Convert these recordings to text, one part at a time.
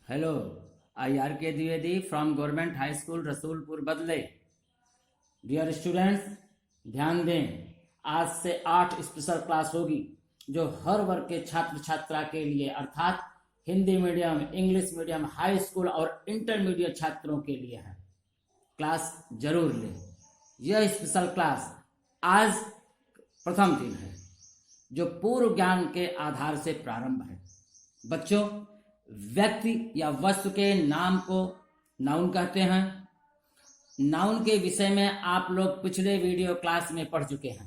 Hello, I R K Dwivedi from government high school Rasulpur बदले। Dear students, ध्यान दें। आज से 8 स्पेशल क्लास होगी जो हर वर्ग के छात्र छात्रा के लिए अर्थात Hindi medium, English medium, high school और इंटरमीडिएट छात्रों के लिए है। क्लास जरूर लें। यह स्पेशल क्लास आज प्रथम दिन है जो पूर्व ज्ञान के आधार से प्रारंभ है। बच्चों, व्यक्ति या वस्तु के नाम को नाउन कहते हैं। नाउन के विषय में आप लोग पिछले वीडियो क्लास में पढ़ चुके हैं।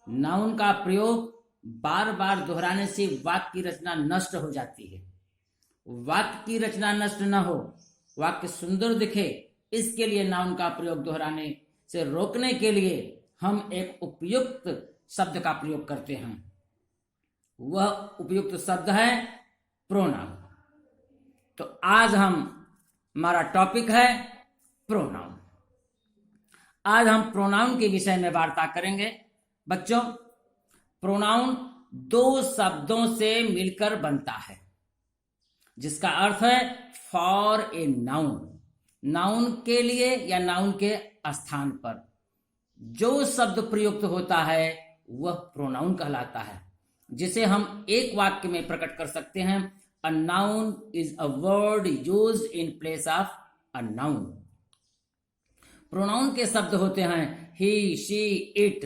नाउन का प्रयोग बार बार दोहराने से वाक्य की रचना नष्ट हो जाती है। वाक्य की रचना नष्ट न हो, वाक्य सुंदर दिखे, इसके लिए नाउन का प्रयोग दोहराने से रोकने के लिए हम एक उपयुक्त शब्द का प्रयोग करते हैं। वह उपयुक्त शब्द है प्रोनाउन। तो आज हमारा टॉपिक है प्रोनाउन। आज हम प्रोनाउन के विषय में वार्ता करेंगे। बच्चों, प्रोनाउन 2 शब्दों से मिलकर बनता है जिसका अर्थ है फॉर ए नाउन। नाउन के लिए या नाउन के स्थान पर जो शब्द प्रयुक्त होता है वह प्रोनाउन कहलाता है, जिसे हम एक वाक्य में प्रकट कर सकते हैं। A noun is a word used in place of a noun. Pronoun के शब्द होते हैं he, she, it,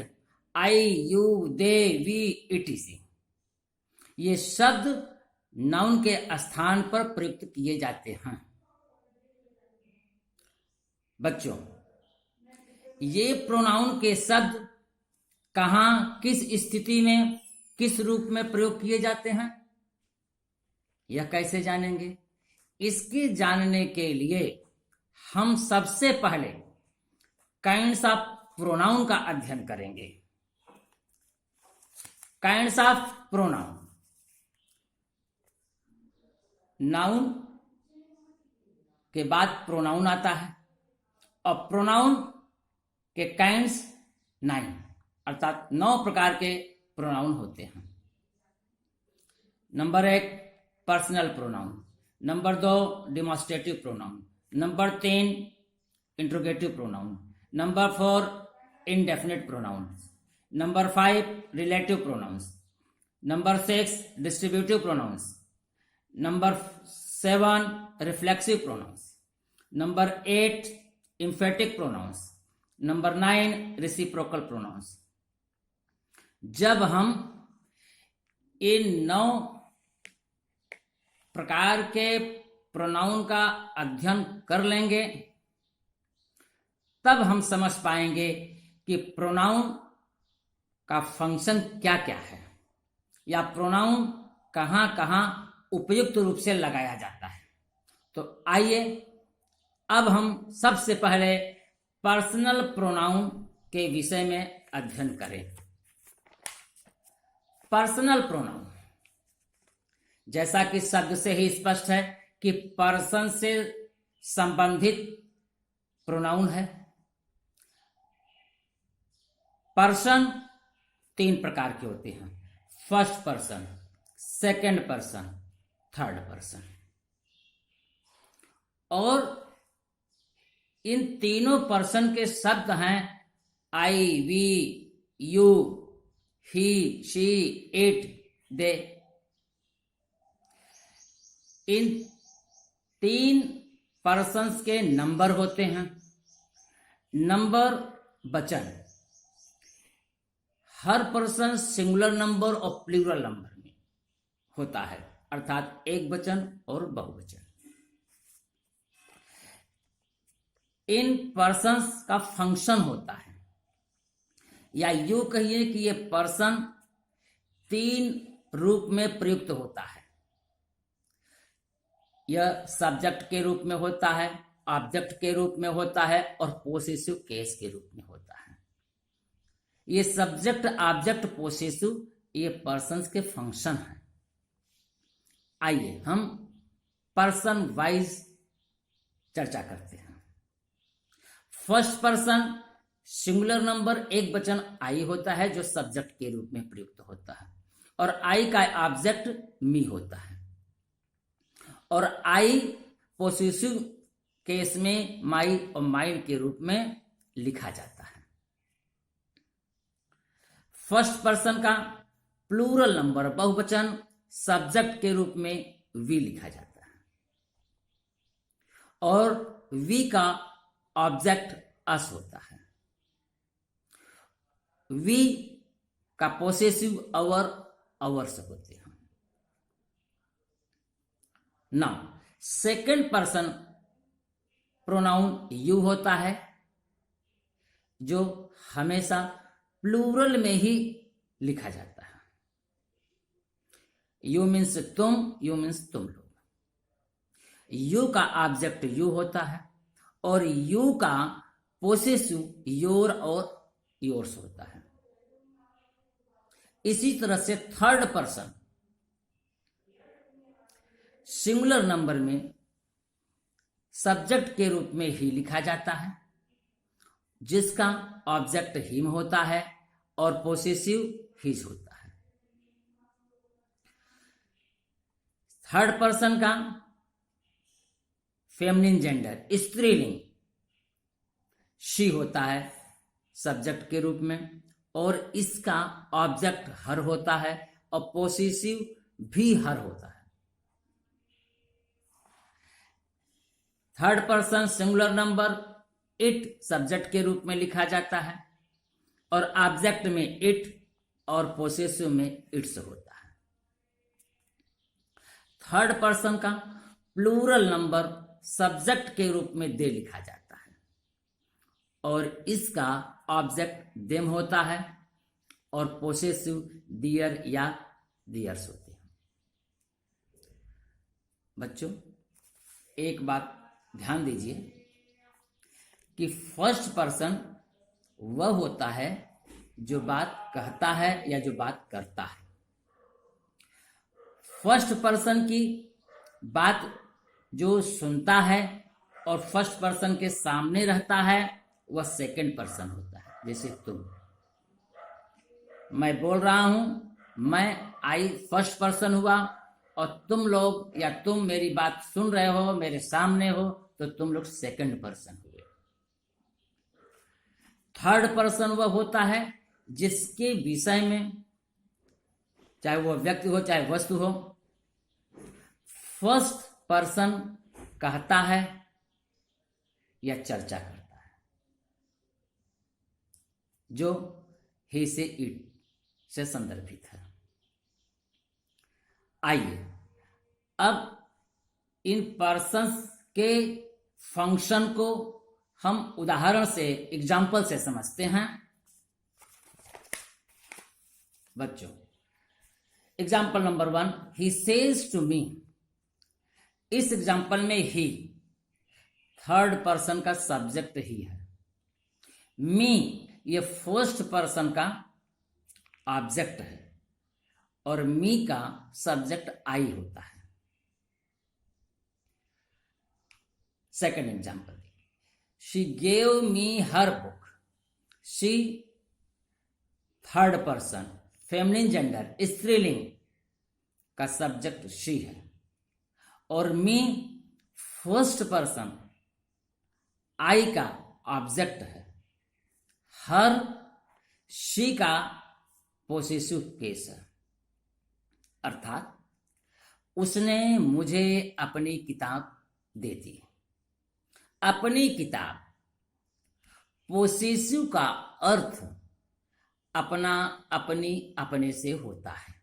I, you, they, we, etc. ये शब्द नाउन के स्थान पर प्रयुक्त किए जाते हैं। बच्चों, ये प्रोनाउन के शब्द कहां, किस स्थिति में, किस रूप में प्रयोग किए जाते हैं, यह कैसे जानेंगे? इसके जानने के लिए हम सबसे पहले काइंड्स ऑफ प्रोनाउन का अध्ययन करेंगे। Kinds of pronoun. नाउन के बाद प्रोनाउन आता है और प्रोनाउन के काइंड्स 9, अर्थात 9 प्रकार के प्रोनाउन होते हैं। Number 1 personal pronoun, number 2 demonstrative pronoun, number 3 interrogative pronoun, number 4 indefinite pronoun, number 5 relative pronouns, number 6 distributive pronouns, number 7 reflexive pronouns, number 8 emphatic pronouns, number 9 reciprocal pronouns. जब हम इन 9 प्रकार के प्रोनाउन का अध्ययन कर लेंगे तब हम समझ पाएंगे कि प्रोनाउन का फंक्शन क्या क्या है या प्रोनाउन कहां कहां उपयुक्त रूप से लगाया जाता है। तो आइए अब हम सबसे पहले पर्सनल प्रोनाउन के विषय में अध्ययन करें। पर्सनल प्रोनाउन, जैसा कि शब्द से ही स्पष्ट है कि पर्सन से संबंधित प्रोनाउन है। पर्सन 3 प्रकार के होते हैं, first person, second person, third person. और इन तीनों पर्सन के शब्द हैं I, we, you, he, she, it, they. इन 3 पर्सन्स के नंबर होते हैं। नंबर वचन, हर पर्सन सिंगुलर नंबर और प्लूरल नंबर में होता है, अर्थात एक वचन और बहुवचन। इन पर्सन्स का फंक्शन होता है, या यूं कहिए कि ये पर्सन 3 रूप में प्रयुक्त होता है। यह सब्जेक्ट के रूप में होता है, ऑब्जेक्ट के रूप में होता है और पोसेसिव केस के रूप में होता है। ये सब्जेक्ट, ऑब्जेक्ट, पोसेसिव, ये पर्सन्स के फंक्शन हैं। आइए हम पर्सन वाइज चर्चा करते हैं। फर्स्ट पर्सन सिंगुलर नंबर एक वचन आई होता है जो सब्जेक्ट के रूप में प्रयुक्त होता है और आई का ऑब्जेक्ट मी होता है। और आई पोसेसिव केस में माई और माइंड के रूप में लिखा जाता है। फर्स्ट पर्सन का प्लूरल नंबर बहुवचन सब्जेक्ट के रूप में वी लिखा जाता है और वी का ऑब्जेक्ट अस होता है। वी का पोसेसिव अवर अवर्स होते हैं। Now second person pronoun you होता है जो हमेशा प्लूरल में ही लिखा जाता है। यू मीन्स तुम, यू मीन्स तुम लोग। यू का ऑब्जेक्ट यू होता है और यू का पोसेसिव योर और योर्स होता है। इसी तरह से थर्ड पर्सन सिंगुलर नंबर में सब्जेक्ट के रूप में ही लिखा जाता है जिसका ऑब्जेक्ट हिम होता है और पोसेसिव हिज होता है। थर्ड पर्सन का फेमिनिन जेंडर स्त्रीलिंग शी होता है सब्जेक्ट के रूप में और इसका ऑब्जेक्ट हर होता है और पोसेसिव भी हर होता है। Third person singular number it subject के रूप में लिखा जाता है और ऑब्जेक्ट में इट और पोसेसिव में इट्स होता है। थर्ड पर्सन का प्लूरल नंबर सब्जेक्ट के रूप में दे लिखा जाता है और इसका ऑब्जेक्ट देम होता है और पोसेसिव दियर या दियर्स होते हैं। बच्चों, एक बात ध्यान दीजिए कि फर्स्ट पर्सन वह होता है जो बात कहता है या जो बात करता है। फर्स्ट पर्सन की बात जो सुनता है और फर्स्ट पर्सन के सामने रहता है वह सेकंड पर्सन होता है। जैसे तुम, मैं बोल रहा हूं, मैं आई फर्स्ट पर्सन हुआ और तुम लोग या तुम मेरी बात सुन रहे हो, मेरे सामने हो, तो तुम लोग सेकंड पर्सन हुए। थर्ड पर्सन वह होता है जिसके विषय में, चाहे वह व्यक्ति हो चाहे वस्तु हो, फर्स्ट पर्सन कहता है या चर्चा करता है, जो ही से इट से संदर्भित है। आइए अब इन पर्सन्स के फंक्शन को हम उदाहरण से, एग्जाम्पल से समझते हैं। बच्चों, example number 1, he says to me. इस एग्जाम्पल में ही थर्ड पर्सन का सब्जेक्ट ही है। मी ये फर्स्ट पर्सन का ऑब्जेक्ट है और मी का सब्जेक्ट आई होता है। Second example, she gave me her book. She third person feminine gender स्त्रीलिंग का सब्जेक्ट शी है और मी फर्स्ट पर्सन आई का ऑब्जेक्ट है। हर शी का पोसेसिव केस है, अर्थात उसने मुझे अपनी किताब दे दी। अपनी किताब, पोसेसिव का अर्थ अपना, अपनी, अपने से होता है।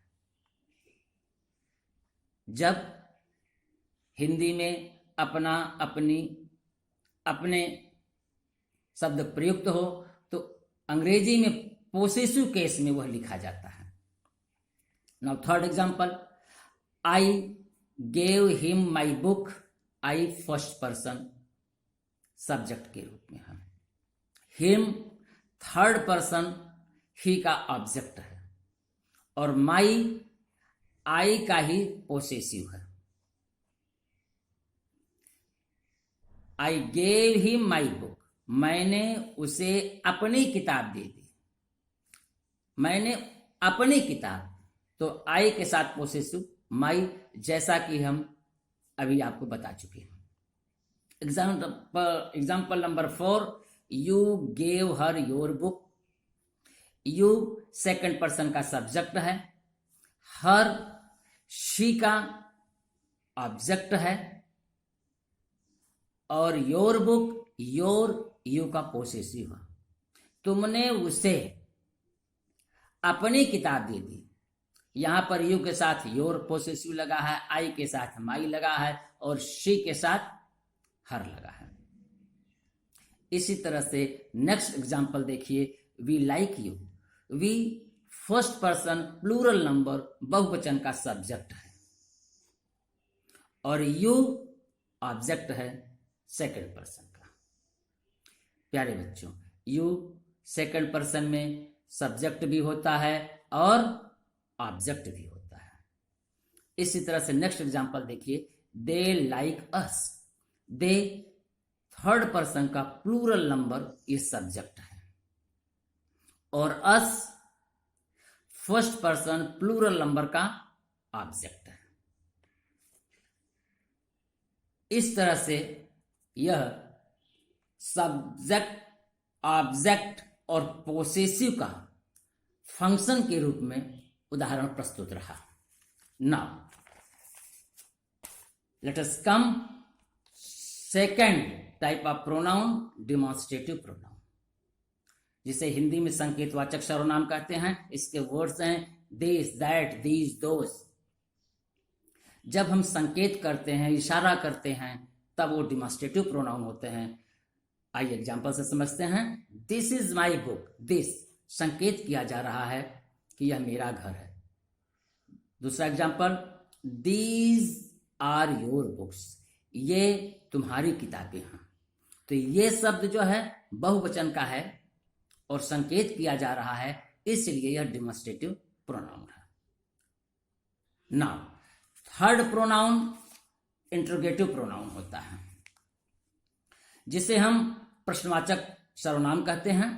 जब हिंदी में अपना, अपनी, अपने शब्द प्रयुक्त हो तो अंग्रेजी में पोसेसिव केस में वह लिखा जाता है। Now third example, I gave him my book. I first person subject के रूप में है। हिम थर्ड पर्सन ही का ऑब्जेक्ट है और माई आई का ही पोसेसिव है। I gave him my book, मैंने उसे अपनी किताब दे दी। मैंने अपनी किताब, तो आई के साथ पोसेसिव माई, जैसा कि हम अभी आपको बता चुकी हूं। Example number 4, you gave her your book. You second person का सब्जेक्ट है, हर शी का ऑब्जेक्ट है, और योर बुक योर यू का पोसेसिव है। तुमने उसे अपनी किताब दे दी। यहां पर यू के साथ योर पोसेसिव लगा है, आई के साथ माई लगा है, और शी के साथ हर लगा है। इसी तरह से नेक्स्ट एग्जांपल देखिए, we like you. We first person plural number बहुवचन का सब्जेक्ट है, और यू ऑब्जेक्ट है सेकंड पर्सन का। प्यारे बच्चों, यू सेकंड पर्सन में सब्जेक्ट भी होता है और ऑब्जेक्ट भी होता है। इसी तरह से नेक्स्ट एग्जांपल देखिए, they like us. They third person का प्लूरल नंबर ये सब्जेक्ट है, और us first person plural number का ऑब्जेक्ट है। इस तरह से यह सब्जेक्ट, ऑब्जेक्ट और पोसेसिव का फंक्शन के रूप में उदाहरण प्रस्तुत रहा। Now let us come second type of pronoun, demonstrative pronoun, जिसे हिंदी में संकेतवाचक सर्वनाम कहते हैं। इसके वर्ड्स हैं दिस, दैट, दीज, दोज। जब हम संकेत करते हैं, इशारा करते हैं, तब वो डिमॉन्स्ट्रेटिव प्रोनाउन होते हैं। आइए एग्जांपल से समझते हैं। This is my book. This संकेत किया जा रहा है कि यह मेरा घर है। दूसरा example, these are your books. ये तुम्हारी किताबें हैं। तो ये शब्द जो है बहुवचन का है और संकेत किया जा रहा है, इसलिए यह डिमॉन्स्ट्रेटिव प्रोनाउन है। Now third pronoun interrogative pronoun होता है, जिसे हम प्रश्नवाचक सर्वनाम कहते हैं।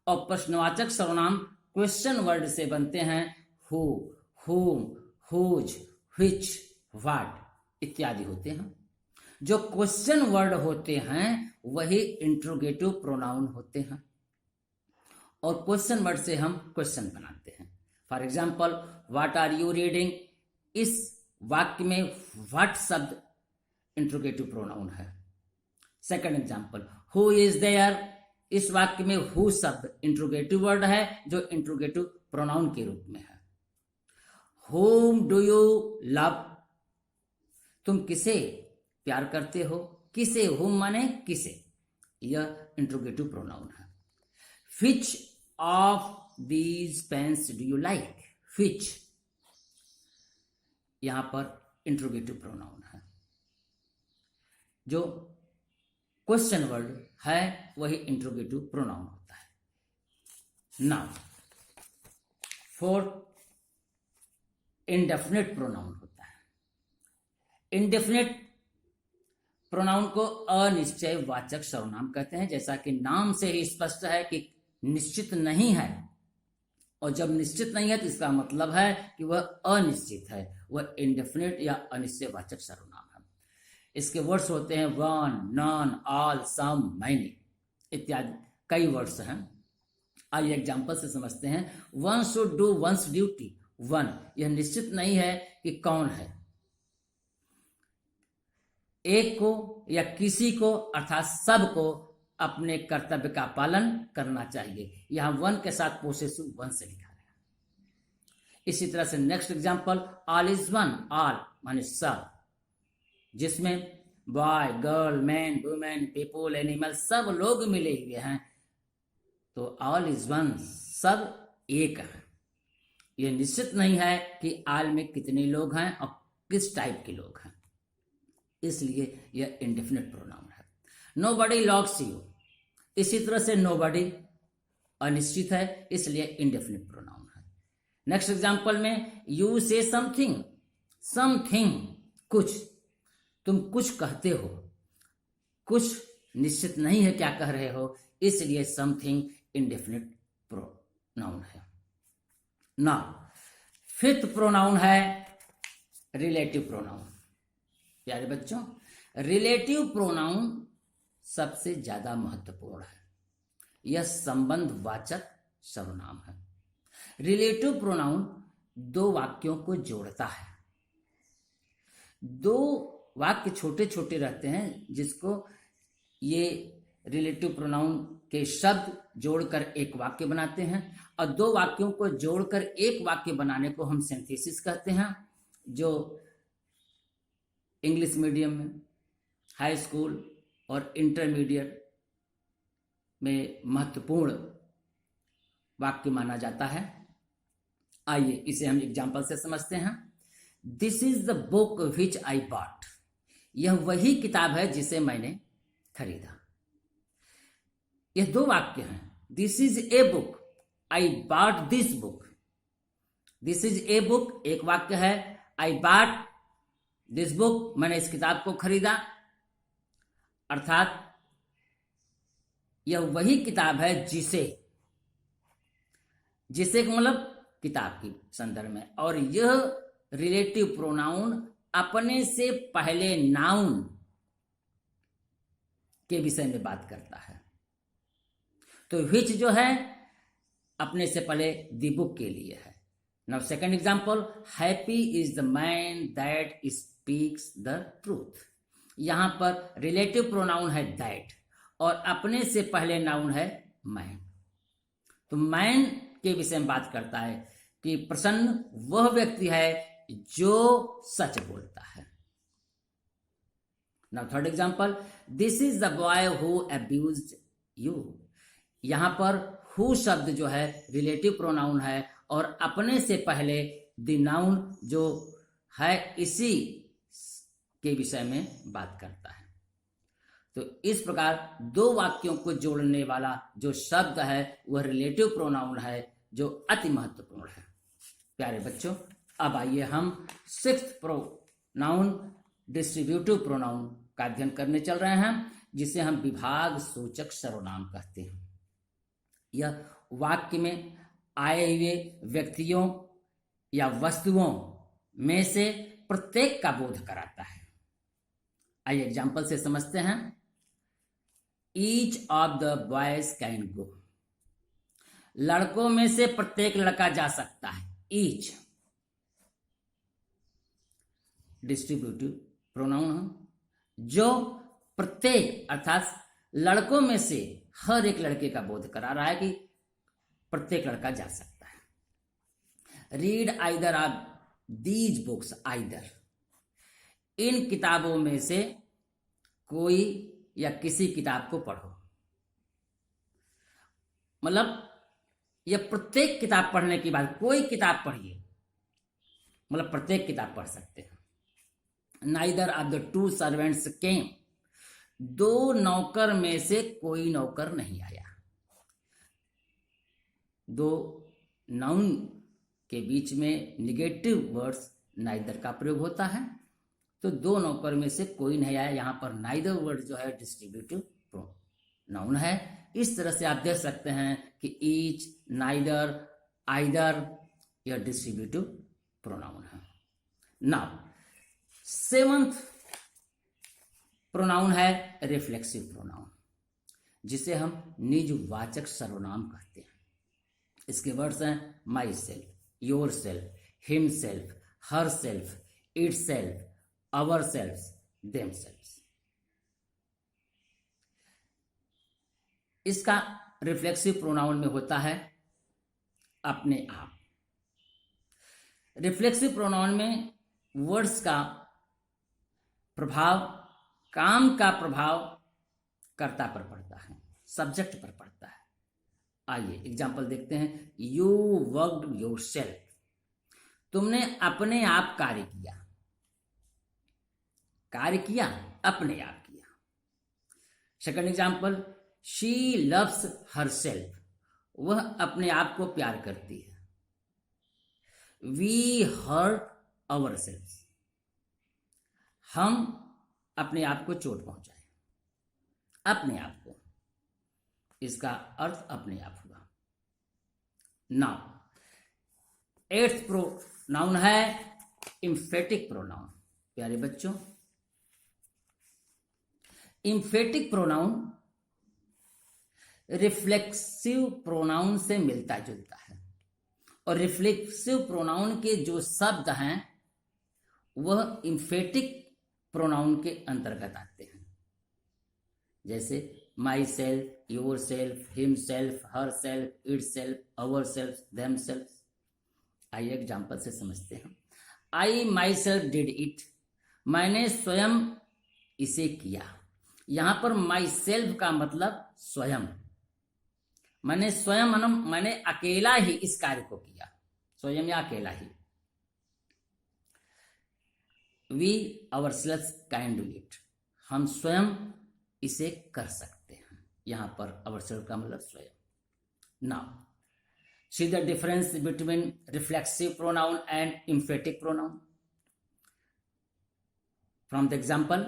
और प्रश्नवाचक सर्वनाम क्वेश्चन वर्ड से बनते हैं। हु, हुम, हुज, व्हिच, व्हाट इत्यादि होते हैं। जो क्वेश्चन वर्ड होते हैं वही इंट्रोगेटिव प्रोनाउन होते हैं, और क्वेश्चन वर्ड से हम क्वेश्चन बनाते हैं। For example, what are you reading. इस वाक्य में व्हाट शब्द इंट्रोगेटिव प्रोनाउन है। Second example, who is there. इस वाक्य में हु शब्द इंट्रोगेटिव वर्ड है जो इंट्रोगेटिव प्रोनाउन के रूप में है। whom do you love. तुम किसे प्यार करते हो। किसे, whom माने किसे, यह इंट्रोगेटिव प्रोनाउन है। which of these pens do you like। which यहां पर इंट्रोगेटिव प्रोनाउन है। जो क्वेश्चन वर्ड है वही इंट्रोगेटिव प्रोनाउन होता है। नाउ फोर्थ, इंडेफिनिट प्रोनाउन होता है। इंडेफिनिट प्रोनाउन को अनिश्चय वाचक सर्वनाम कहते हैं। जैसा कि नाम से ही स्पष्ट है कि निश्चित नहीं है, और जब निश्चित नहीं है तो इसका मतलब है कि वह अनिश्चित है। वह इंडेफिनिट या अनिश्चय वाचक सर्वनाम है। इसके वर्ड्स होते हैं वन, नॉन, ऑल, सम, मैनी इत्यादि कई वर्ड्स हैं। आइए एग्जाम्पल से समझते हैं। One should do once duty. One, यह निश्चित नहीं है कि कौन है। एक को या किसी को अर्थात सब को अपने कर्तव्य का पालन करना चाहिए। यहां वन के साथ पोसेसिव वन से लिखा है। इसी तरह से next example, all is one. All माने सब, जिसमें boy, girl, man, women, people, animal सब लोग मिले हुए हैं। तो ऑल इज वन, सब एक है। यह निश्चित नहीं है कि ऑल में कितने लोग हैं और किस टाइप के लोग हैं, इसलिए यह इंडेफिनिट प्रोनाउन है। Nobody locks you. इसी तरह से नोबडी अनिश्चित है, इसलिए इंडेफिनिट प्रोनाउन है। नेक्स्ट एग्जांपल में, यू से समथिंग। समथिंग कुछ, तुम कुछ कहते हो, कुछ निश्चित नहीं है क्या कह रहे हो, इसलिए समथिंग इंडेफिनिट प्रोनाउन है। नाउ फिफ्थ प्रोनाउन है रिलेटिव प्रोनाउन। प्यारे बच्चों, रिलेटिव प्रोनाउन सबसे ज्यादा महत्वपूर्ण है। यह संबंधवाचक सर्वनाम है। रिलेटिव प्रोनाउन दो वाक्यों को जोड़ता है। दो वाक्य छोटे छोटे रहते हैं जिसको ये रिलेटिव प्रोनाउन के शब्द जोड़कर एक वाक्य बनाते हैं, और दो वाक्यों को जोड़कर एक वाक्य बनाने को हम सिंथेसिस कहते हैं, जो इंग्लिश मीडियम में, हाई स्कूल और इंटरमीडिएट में महत्वपूर्ण वाक्य माना जाता है। आइए इसे हम एग्जाम्पल से समझते हैं। This is the book which I bought. यह वही किताब है जिसे मैंने खरीदा। यह दो वाक्य हैं। This is a book, I bought this book. This is a book एक वाक्य है, आई बॉट दिस बुक मैंने इस किताब को खरीदा। अर्थात यह वही किताब है जिसे मतलब किताब की संदर्भ में, और यह रिलेटिव प्रोनाउन अपने से पहले नाउन के विषय में बात करता है। तो विच जो है अपने से पहले द बुक के लिए है। Now second example, happy is the man that speaks the truth. यहां पर रिलेटिव प्रोनाउन है दैट और अपने से पहले नाउन है मैन। तो मैन के विषय में बात करता है कि प्रसन्न वह व्यक्ति है जो सच बोलता है। Now third example, this is the boy who abused you. यहां पर हु शब्द जो है रिलेटिव प्रोनाउन है और अपने से पहले द नाउन जो है इसी के विषय में बात करता है। तो इस प्रकार दो वाक्यों को जोड़ने वाला जो शब्द है वह रिलेटिव प्रोनाउन है, जो अति महत्वपूर्ण है। प्यारे बच्चों, अब आइए हम सिक्स्थ प्रोनाउन डिस्ट्रीब्यूटिव प्रोनाउन का अध्ययन करने चल रहे हैं, जिसे हम विभाग सूचक सर्वनाम कहते हैं। यह वाक्य में आए हुए व्यक्तियों या वस्तुओं में से प्रत्येक का बोध कराता है। आइए एग्जाम्पल से समझते हैं। Each of the boys can go. लड़कों में से प्रत्येक लड़का जा सकता है। ईच डिस्ट्रीब्यूटिव प्रोनाउन है जो प्रत्येक अर्थात लड़कों में से हर एक लड़के का बोध करा रहा है कि प्रत्येक लड़का जा सकता है। Read either of these books. Either in किताबों में से कोई या किसी किताब को पढ़ो। मतलब यह प्रत्येक किताब पढ़ने की बात, कोई किताब पढ़िए, मतलब प्रत्येक किताब पढ़ सकते हैं। Neither of the two servants came. दो नौकर में से कोई नौकर नहीं आया। दो नाउन के बीच में निगेटिव वर्ड्स नाइदर का प्रयोग होता है, तो दो नौकर में से कोई नहीं आया। यहां पर नाइदर वर्ड जो है डिस्ट्रीब्यूटिव प्रोनाउन है। इस तरह से आप देख सकते हैं कि ईच, नाइदर, आइदर यह डिस्ट्रीब्यूटिव प्रोनाउन है। नाउ सेवंथ प्रोनाउन है रिफ्लेक्सिव प्रोनाउन, जिसे हम निजवाचक सर्वनाम कहते हैं। इसके वर्ड्स हैं my self, your self, him self, her self, it self, our self, them self. इसका रिफ्लेक्सिव प्रोनाउन में होता है अपने आप। रिफ्लेक्सिव प्रोनाउन में वर्ड्स का प्रभाव, काम का प्रभाव कर्ता पर पड़ता है, सब्जेक्ट पर पड़ता है। आइए एग्जाम्पल देखते हैं। You worked yourself. तुमने अपने आप कार्य किया। कार्य किया, अपने आप किया। Second example, she loves herself. वह अपने आप को प्यार करती है। We hurt ourself. हम अपने आप को चोट पहुंचाए, अपने आप को। इसका अर्थ अपने आप हुआ। नाउ एट्थ प्रोनाउन है एम्फेटिक प्रोनाउन। प्यारे बच्चों, इम्फेटिक प्रोनाउन रिफ्लेक्सिव प्रोनाउन से मिलता जुलता है, और रिफ्लेक्सिव प्रोनाउन के जो शब्द हैं वह इम्फेटिक प्रोनाउन के अंतर्गत आते हैं, जैसे माई self, your self, him self, her self, it self, our self, them self. आइए एग्जाम्पल से समझते हैं। आई माई सेल्फ डिड इट, मैंने स्वयं इसे किया। यहां पर माई सेल्फ का मतलब स्वयं, मैंने स्वयं मैंने अकेला ही इस कार्य को किया, स्वयं या अकेला ही। We our self can do it, हम स्वयं इसे कर सकते हैं। यहां पर आवर सेल्फ का मतलब स्वयं। Now see the difference between reflexive pronoun and emphatic pronoun from the example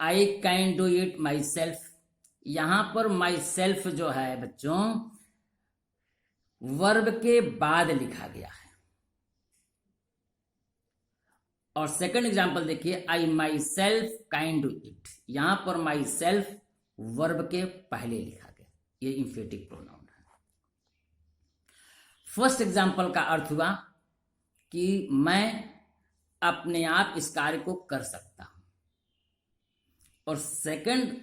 I can do it my self. यहां पर माई सेल्फ जो है बच्चों वर्ब के बाद लिखा गया है, और सेकंड एग्जाम्पल देखिए I myself can do it, यहां पर माई सेल्फ वर्ब के पहले लिखा गया, ये इम्फेटिक प्रोनाउन है। फर्स्ट एग्जाम्पल का अर्थ हुआ कि मैं अपने आप इस कार्य को कर सकता हूं, और सेकंड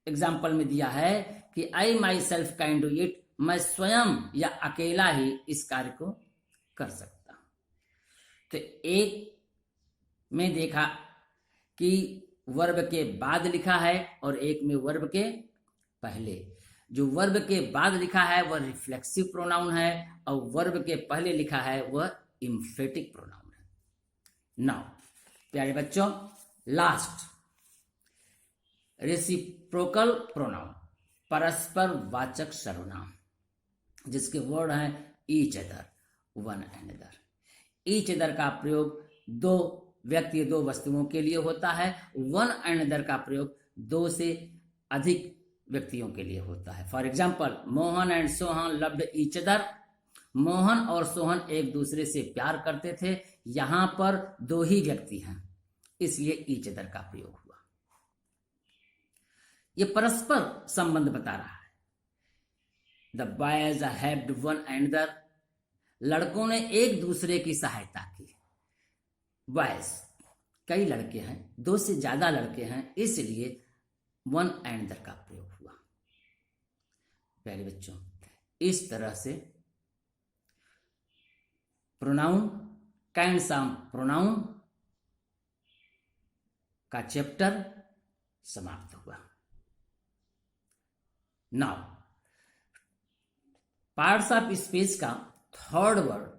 एग्जाम्पल में दिया है कि I myself can do it, मैं स्वयं या अकेला ही इस कार्य को कर सकता हूं। तो एक में देखा कि वर्ब के बाद लिखा है और एक में वर्ब के पहले। जो वर्ब के बाद लिखा है वह रिफ्लेक्सिव प्रोनाउन है, और वर्ब के पहले लिखा है वह इम्फेटिक प्रोनाउन है। नाउ प्यारे बच्चों, लास्ट रेसिप्रोकल प्रोनाउन, परस्पर वाचक सर्वनाम, जिसके वर्ड हैं each other, one and other. Each other का प्रयोग दो व्यक्ति, दो वस्तुओं के लिए होता है। वन एंड अदर का प्रयोग दो से अधिक व्यक्तियों के लिए होता है। For example Mohan and Sohan loved each other, Mohan और सोहन एक दूसरे से प्यार करते थे। यहां पर दो ही व्यक्ति हैं, इसलिए ईच अदर का प्रयोग हुआ। यह परस्पर संबंध बता रहा है। The boys helped one another, लड़कों ने एक दूसरे की सहायता की। बॉयज कई लड़के हैं, दो से ज्यादा लड़के हैं, इसलिए वन एंडर का प्रयोग हुआ। प्यारे बच्चों, इस तरह से प्रोनाउन, काइंड्स ऑफ प्रोनाउन का चैप्टर समाप्त हुआ। नाउ पार्ट्स ऑफ स्पीच का third word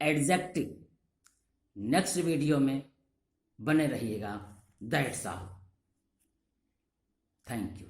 adjective next video में बने रहिएगा। That's all, thank you.